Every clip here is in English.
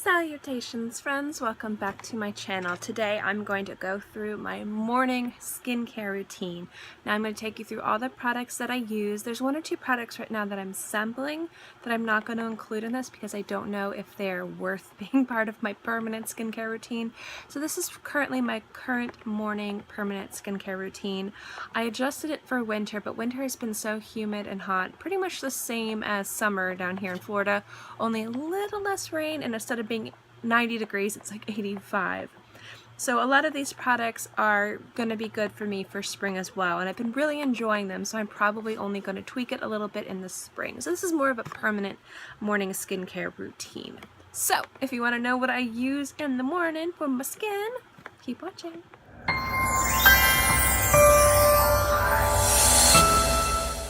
Salutations friends, welcome back to my channel. Today I'm going to go through my morning skincare routine. Now I'm going to take you through all the products that I use. There's one or two products right now that I'm sampling that I'm not going to include in this because I don't know if they're worth being part of my permanent skincare routine. So this is currently my current morning permanent skincare routine. I adjusted it for winter, but winter has been so humid and hot, pretty much the same as summer down here in Florida, only a little less rain, and instead of being 90 degrees, it's like 85. So a lot of these products are going to be good for me for spring as well, and I've been really enjoying them, so I'm probably only going to tweak it a little bit in the spring. So this is more of a permanent morning skincare routine. So if you want to know what I use in the morning for my skin, keep watching.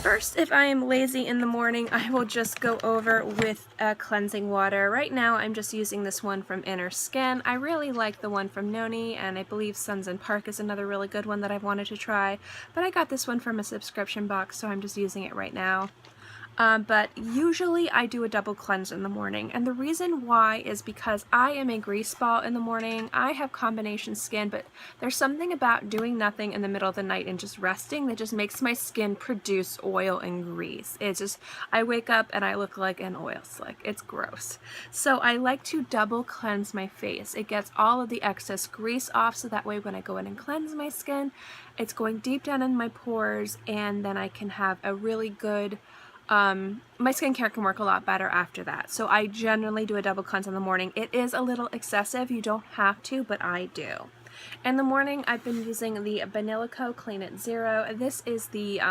First, if I am lazy in the morning, I will just go over with a cleansing water. Right now, I'm just using this one from Inner Skin. I really like the one from Noni, and I believe Suns and Park is another really good one that I've wanted to try. But I got this one from a subscription box, so I'm just using it right now. But usually I do a double cleanse in the morning, and the reason why is because I am a grease ball in the morning. I have combination skin, but there's something about doing nothing in the middle of the night and just resting that just makes my skin produce oil and grease. It's just, I wake up and I look like an oil slick. It's gross. So I like to double cleanse my face. It gets all of the excess grease off, so that way when I go in and cleanse my skin, it's going deep down in my pores, and then I can have a really good my skincare can work a lot better after that. So I generally do a double cleanse in the morning. It is a little excessive. You don't have to, but I do. In the morning, I've been using the Banila Clean It Zero. This is the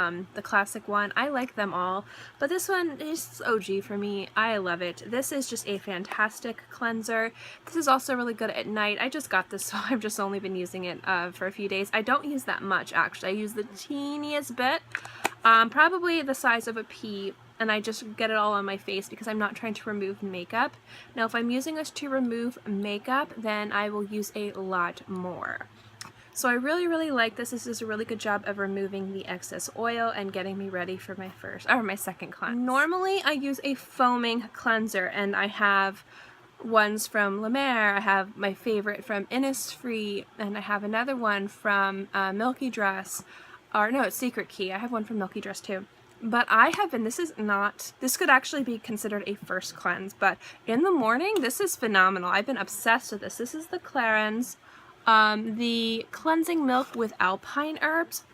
classic one. I like them all, but this one is OG for me. I love it. This is just a fantastic cleanser. This is also really good at night. I just got this, so I've just only been using it for a few days. I don't use that much, actually. I use the teeniest bit. Probably the size of a pea, and I just get it all on my face because I'm not trying to remove makeup. Now, if I'm using this to remove makeup, then I will use a lot more. So I really like this. This does a really good job of removing the excess oil and getting me ready for my second cleanse. Normally, I use a foaming cleanser, and I have ones from Mer. I have my favorite from Innisfree, and I have another one from Milky Dress. Or no, it's Secret Key. I have one from Milky Dress too. But I have been, this could actually be considered a first cleanse, but in the morning, this is phenomenal. I've been obsessed with this. This is the Clarins, the Cleansing Milk with Alpine herbs.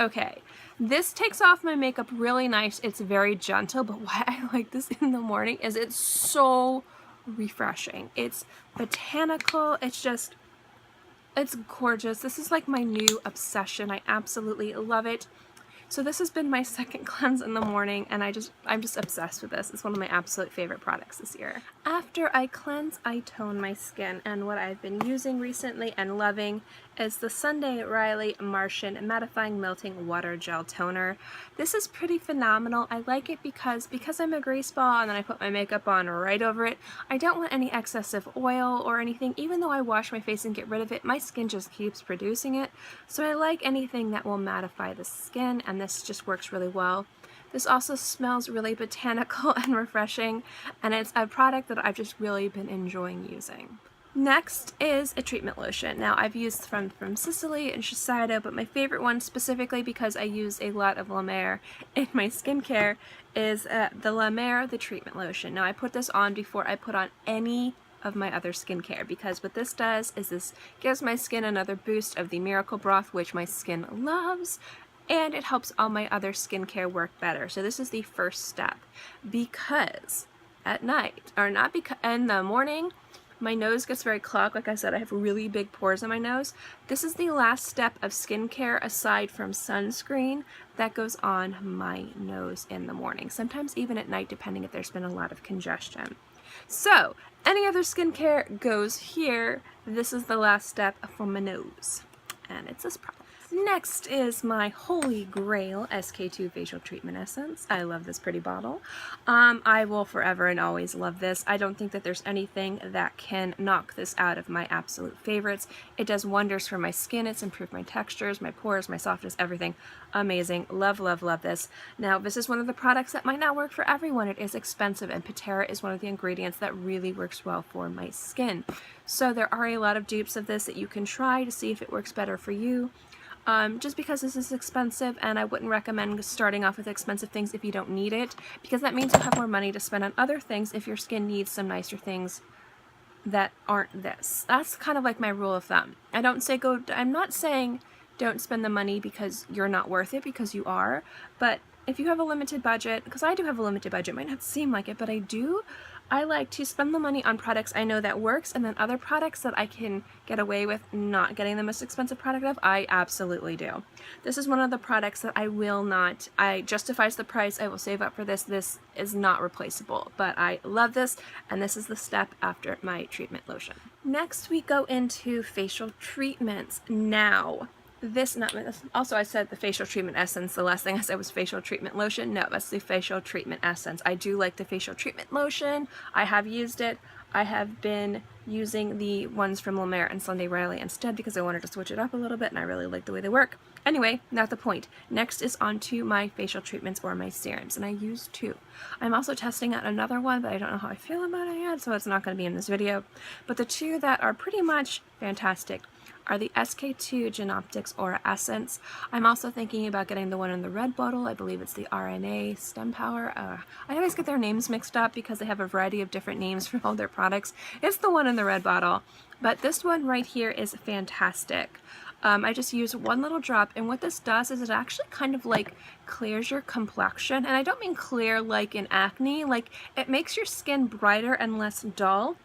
Okay, this takes off my makeup really nice. It's very gentle, but why I like this in the morning is it's so refreshing. It's botanical. It's gorgeous. This is like my new obsession. I absolutely love it. So this has been my second cleanse in the morning, and I'm just obsessed with this. It's one of my absolute favorite products this year. After I cleanse, I tone my skin, and what I've been using recently and loving is the Sunday Riley Martian Mattifying Melting Water Gel Toner. This is pretty phenomenal. I like it because I'm a grease ball and then I put my makeup on right over it. I don't want any excessive oil or anything. Even though I wash my face and get rid of it, my skin just keeps producing it. So I like anything that will mattify the skin, and this just works really well. This also smells really botanical and refreshing, and it's a product that I've just really been enjoying using. Next is a treatment lotion. Now, I've used from Sicily and Shiseido, but my favorite one, specifically because I use a lot of La Mer in my skincare, is the Mer the Treatment Lotion. Now, I put this on before I put on any of my other skincare, because what this does is this gives my skin another boost of the miracle broth, which my skin loves, and it helps all my other skincare work better. So this is the first step, because at night, or not because, in the morning, my nose gets very clogged. Like I said, I have really big pores in my nose. This is the last step of skincare aside from sunscreen that goes on my nose in the morning. Sometimes even at night, depending if there's been a lot of congestion. So any other skincare goes here. This is the last step for my nose, and it's this product. Next is my Holy Grail SK2 Facial Treatment Essence. I love this pretty bottle. I will forever and always love this. I don't think that there's anything that can knock this out of my absolute favorites. It does wonders for my skin. It's improved my textures, my pores, my softness, everything. Amazing. Love, love, love this. Now, this is one of the products that might not work for everyone. It is expensive, and Patera is one of the ingredients that really works well for my skin. So there are a lot of dupes of this that you can try to see if it works better for you. Just because this is expensive, and I wouldn't recommend starting off with expensive things if you don't need it, because that means you'll have more money to spend on other things if your skin needs some nicer things that aren't this. That's kind of like my rule of thumb. I'm not saying don't spend the money because you're not worth it, because you are, but if you have a limited budget, because I do have a limited budget, it might not seem like it, but I do, I like to spend the money on products I know that works, and then other products that I can get away with not getting the most expensive product of, I absolutely do. This is one of the products that justifies the price. I will save up for this. This is not replaceable, but I love this, and this is the step after my treatment lotion. Next, we go into facial treatments. Now, also I said the facial treatment essence. The last thing I said was facial treatment lotion. No, that's the facial treatment essence. I do like the facial treatment lotion. I have used it. I have been using the ones from La Mer and Sunday Riley instead because I wanted to switch it up a little bit, and I really like the way they work. Anyway, not the point. Next is onto my facial treatments or my serums, and I use two. I'm also testing out another one, but I don't know how I feel about it yet, so it's not going to be in this video. But the two that are pretty much fantastic are the SK2 Genoptics Aura Essence. I'm also thinking about getting the one in the red bottle. I believe it's the RNA Stem Power. I always get their names mixed up because they have a variety of different names for all their products. It's the one in the red bottle, but this one right here is fantastic. I just use one little drop, and what this does is it actually kind of like clears your complexion, and I don't mean clear like in acne, like it makes your skin brighter and less dull.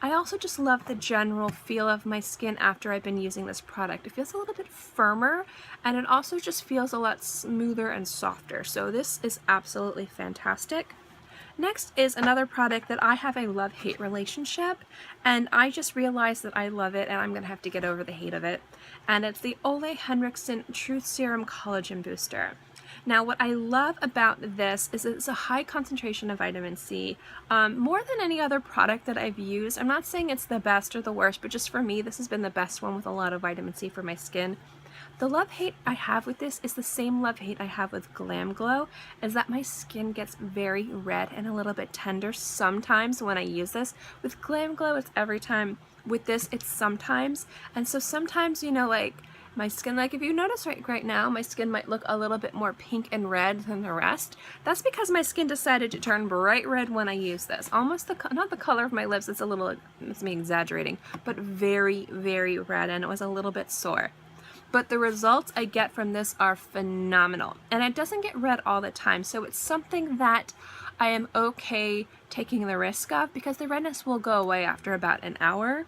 I also just love the general feel of my skin after I've been using this product. It feels a little bit firmer, and it also just feels a lot smoother and softer. So this is absolutely fantastic. Next is another product that I have a love-hate relationship, and I just realized that I love it, and I'm going to have to get over the hate of it. And it's the Ole Henriksen Truth Serum Collagen Booster. Now, what I love about this is it's a high concentration of vitamin C, more than any other product that I've used. I'm not saying it's the best or the worst, but just for me, this has been the best one with a lot of vitamin C for my skin. The love-hate I have with this is the same love-hate I have with Glam Glow, is that my skin gets very red and a little bit tender sometimes when I use this. With Glam Glow, it's every time. With this, it's sometimes. And so sometimes, you know, like, my skin, like if you notice right now, my skin might look a little bit more pink and red than the rest. That's because my skin decided to turn bright red when I use this. Almost not the color of my lips, it's me exaggerating, but very, very red, and it was a little bit sore. But the results I get from this are phenomenal. And it doesn't get red all the time, so it's something that I am okay taking the risk of, because the redness will go away after about an hour.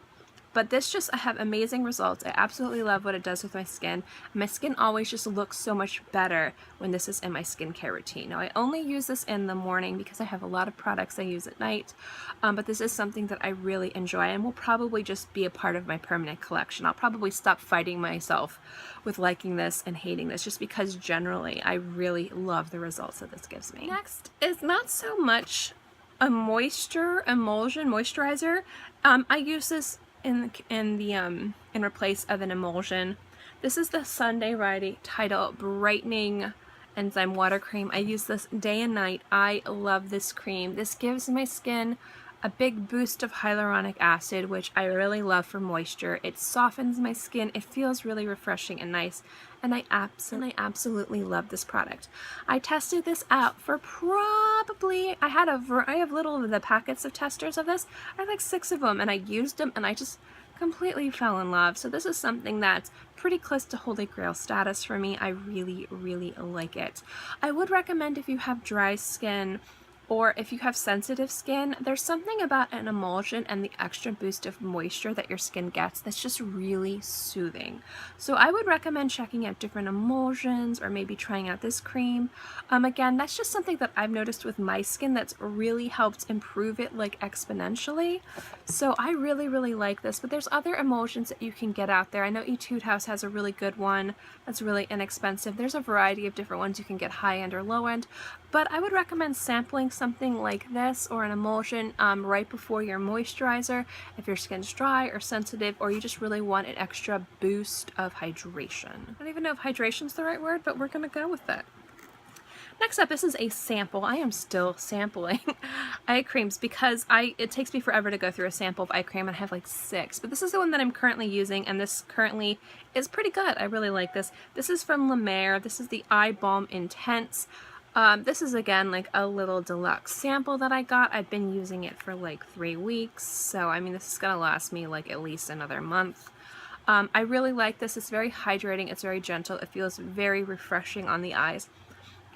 But this I have amazing results. I absolutely love what it does with my skin. My skin always just looks so much better when this is in my skincare routine. Now, I only use this in the morning because I have a lot of products I use at night, but this is something that I really enjoy and will probably just be a part of my permanent collection. I'll probably stop fighting myself with liking this and hating this, just because generally I really love the results that this gives me. Next is not so much a moisturizer. I use this in replace of an emulsion. This is the Sunday Riley Tidal Brightening Enzyme Water Cream. I use this day and night. I love this cream. This gives my skin a big boost of hyaluronic acid, which I really love for moisture. It softens my skin. It feels really refreshing and nice, and I absolutely love this product. I tested this out for probably, I have little of the packets of testers of this. I have like 6 of them, and I used them, and I just completely fell in love. So this is something that's pretty close to Holy Grail status for me. I really, really like it. I would recommend, if you have dry skin, or if you have sensitive skin, there's something about an emulsion and the extra boost of moisture that your skin gets that's just really soothing. So I would recommend checking out different emulsions or maybe trying out this cream. Again, that's just something that I've noticed with my skin that's really helped improve it like exponentially. So I really, really like this, but there's other emulsions that you can get out there. I know Etude House has a really good one that's really inexpensive. There's a variety of different ones you can get high end or low end, but I would recommend sampling something like this or an emulsion right before your moisturizer if your skin's dry or sensitive, or you just really want an extra boost of hydration. I don't even know if hydration's the right word, but we're gonna go with it. Next up, this is a sample. I am still sampling eye creams because it takes me forever to go through a sample of eye cream, and I have like 6. But this is the one that I'm currently using, and this currently is pretty good. I really like this. This is from La Mer. This is the Eye Balm Intense. This is again like a little deluxe sample that I got. I've been using it for like 3 weeks, so I mean this is gonna last me like at least another month. I really like this. It's very hydrating. It's very gentle. It feels very refreshing on the eyes.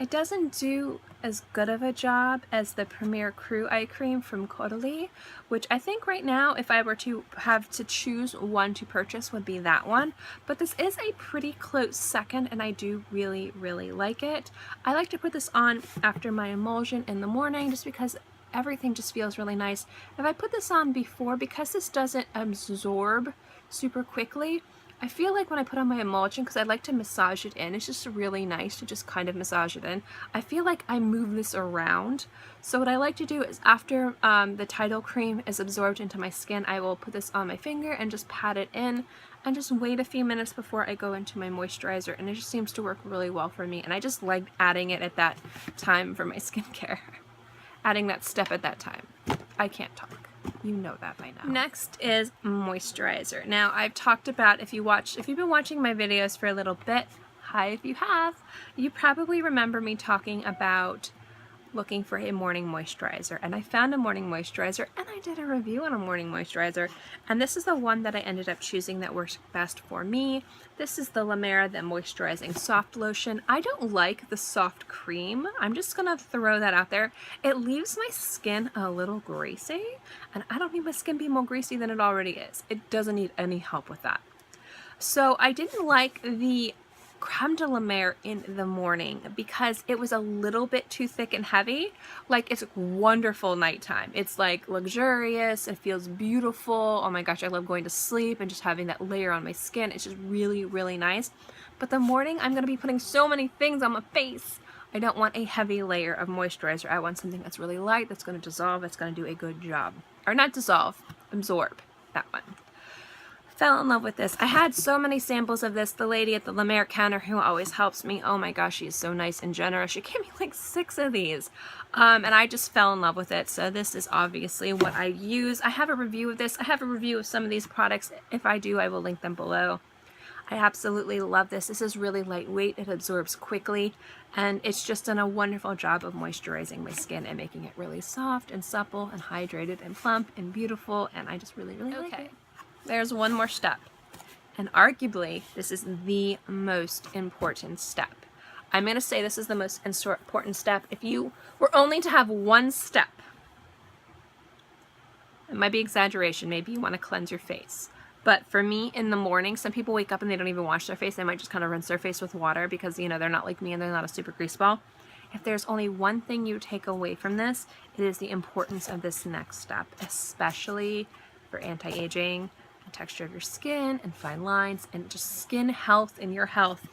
It doesn't do as good of a job as the Premier Crew eye cream from Caudalie, which I think right now, if I were to have to choose one to purchase, would be that one. But this is a pretty close second, and I do really, really like it. I like to put this on after my emulsion in the morning just because everything just feels really nice. If I put this on before, because this doesn't absorb super quickly, I feel like when I put on my emulsion, because I like to massage it in, it's just really nice to just kind of massage it in. I feel like I move this around. So what I like to do is after the Tidal cream is absorbed into my skin, I will put this on my finger and just pat it in and just wait a few minutes before I go into my moisturizer. And it just seems to work really well for me. And I just like adding it at that time for my skincare. Adding that step at that time. I can't talk. You know that by now. Next is moisturizer. Now I've talked about, if you've been watching my videos for a little bit, hi if you have, you probably remember me talking about looking for a morning moisturizer, and I found a morning moisturizer, and I did a review on a morning moisturizer, and this is the one that I ended up choosing that works best for me. This is the La Mer the Moisturizing Soft Lotion. I don't like the soft cream. I'm just gonna throw that out there. It leaves my skin a little greasy, and I don't need my skin being more greasy than it already is. It doesn't need any help with that. So I didn't like the Creme de la Mer in the morning because it was a little bit too thick and heavy. Like, it's wonderful nighttime. It's like luxurious. It feels beautiful. Oh my gosh, I love going to sleep and just having that layer on my skin. It's just really, really nice. But the morning, I'm going to be putting so many things on my face. I don't want a heavy layer of moisturizer. I want something that's really light, that's going to dissolve, that's going to do a good job. Or not dissolve, absorb. That one. Fell in love with this. I had so many samples of this. The lady at the La Mer counter who always helps me, oh my gosh, she's so nice and generous. She gave me like 6 of these. And I just fell in love with it. So this is obviously what I use. I have a review of this. I have a review of some of these products. If I do, I will link them below. I absolutely love this. This is really lightweight. It absorbs quickly. And it's just done a wonderful job of moisturizing my skin and making it really soft and supple and hydrated and plump and beautiful. And I just really, really like it. There's one more step, and arguably this is the most important step. I'm going to say this is the most important step. If you were only to have one step, it might be exaggeration, maybe you want to cleanse your face. But for me, in the morning, some people wake up and they don't even wash their face. They might just kind of rinse their face with water because, you know, they're not like me and they're not a super grease ball. If there's only one thing you take away from this, it is the importance of this next step, especially for anti-aging, texture of your skin and fine lines and just skin health and your health.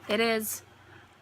It is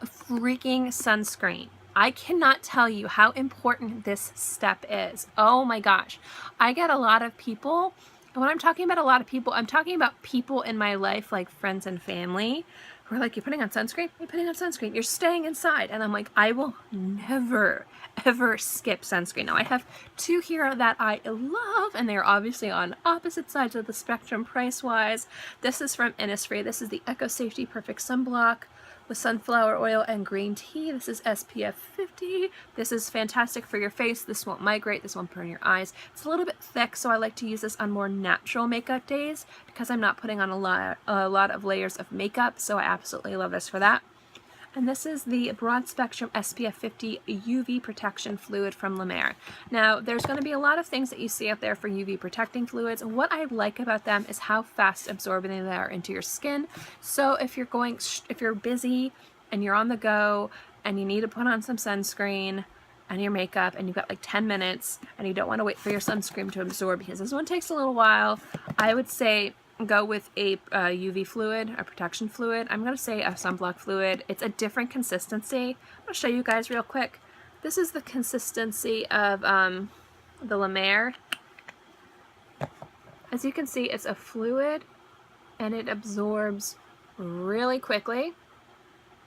a freaking sunscreen. I cannot tell you how important this step is. Oh my gosh. I get a lot of people, and when I'm talking about a lot of people, I'm talking about people in my life, like friends and family, who are like, you're putting on sunscreen? You're putting on sunscreen. You're staying inside. And I'm like, I will never, ever skip sunscreen. Now, I have 2 here that I love, and they're obviously on opposite sides of the spectrum price-wise. This is from Innisfree. This is the Eco Safety Perfect Sunblock with sunflower oil and green tea. This is SPF 50. This is fantastic for your face. This won't migrate. This won't burn your eyes. It's a little bit thick, so I like to use this on more natural makeup days because I'm not putting on a lot of layers of makeup, so I absolutely love this for that. And this is the Broad Spectrum SPF 50 UV Protection Fluid from Mer. Now, there's going to be a lot of things that you see out there for UV protecting fluids. And what I like about them is how fast absorbing they are into your skin. So if you're busy and you're on the go and you need to put on some sunscreen and your makeup and you've got like 10 minutes and you don't want to wait for your sunscreen to absorb because this one takes a little while, I would say go with a UV fluid, a protection fluid. I'm going to say a sunblock fluid. It's a different consistency. I'm going to show you guys real quick. This is the consistency of the Mer. As you can see, it's a fluid and it absorbs really quickly.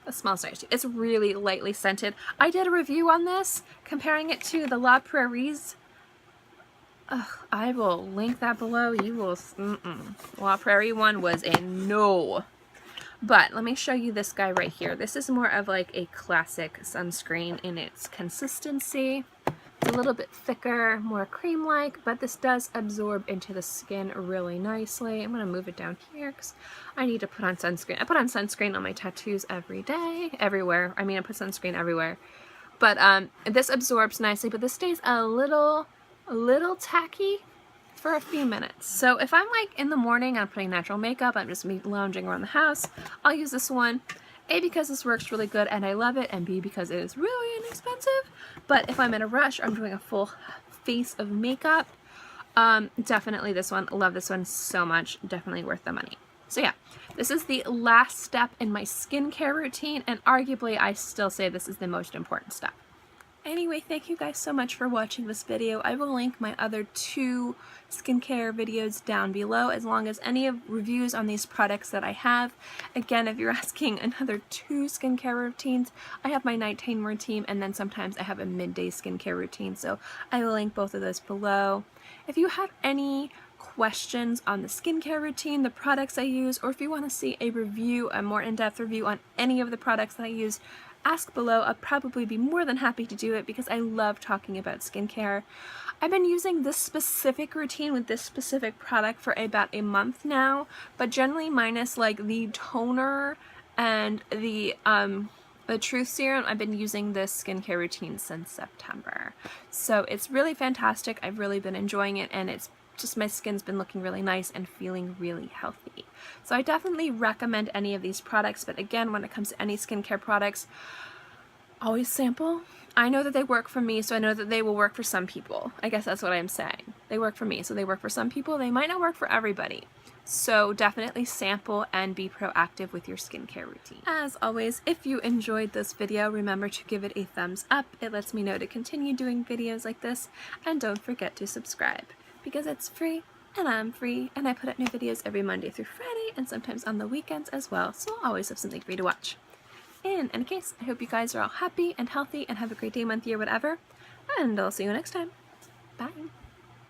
It smells nice. It's really lightly scented. I did a review on this, comparing it to the La Prairie's. I will link that below. You will. La Prairie one was a no. But let me show you this guy right here. This is more of like a classic sunscreen in its consistency. It's a little bit thicker, more cream-like, but this does absorb into the skin really nicely. I'm going to move it down here because I need to put on sunscreen. I put on sunscreen on my tattoos every day, everywhere. I mean, I put sunscreen everywhere. But this absorbs nicely, but this stays a little tacky for a few minutes. So if I'm like in the morning, I'm putting natural makeup, I'm just lounging around the house, I'll use this one. A, because this works really good and I love it, and B, because it is really inexpensive. But if I'm in a rush, I'm doing a full face of makeup, definitely this one. Love this one so much. Definitely worth the money. So yeah, this is the last step in my skincare routine, and arguably I still say this is the most important step. Anyway, thank you guys so much for watching this video. I will link my other 2 skincare videos down below, as long as any of reviews on these products that I have. Again, if you're asking another 2 skincare routines, I have my nighttime routine, and then sometimes I have a midday skincare routine, so I will link both of those below. If you have any questions on the skincare routine, the products I use, or if you want to see a review, a more in-depth review on any of the products that I use, ask below. I'll probably be more than happy to do it because I love talking about skincare. I've been using this specific routine with this specific product for about a month now, but generally minus like the toner and the Truth Serum, I've been using this skincare routine since September. So it's really fantastic. I've really been enjoying it, and it's just my skin's been looking really nice and feeling really healthy. So I definitely recommend any of these products, but again, when it comes to any skincare products, always sample. I know that they work for me, so I know that they will work for some people. I guess that's what I'm saying. They work for me, so they work for some people. They might not work for everybody. So definitely sample and be proactive with your skincare routine. As always, if you enjoyed this video, remember to give it a thumbs up. It lets me know to continue doing videos like this, and don't forget to subscribe, because it's free and I'm free, and I put out new videos every Monday through Friday and sometimes on the weekends as well, so I'll always have something for you to watch. In any case, I hope you guys are all happy and healthy and have a great day, month, year, whatever, and I'll see you next time. Bye!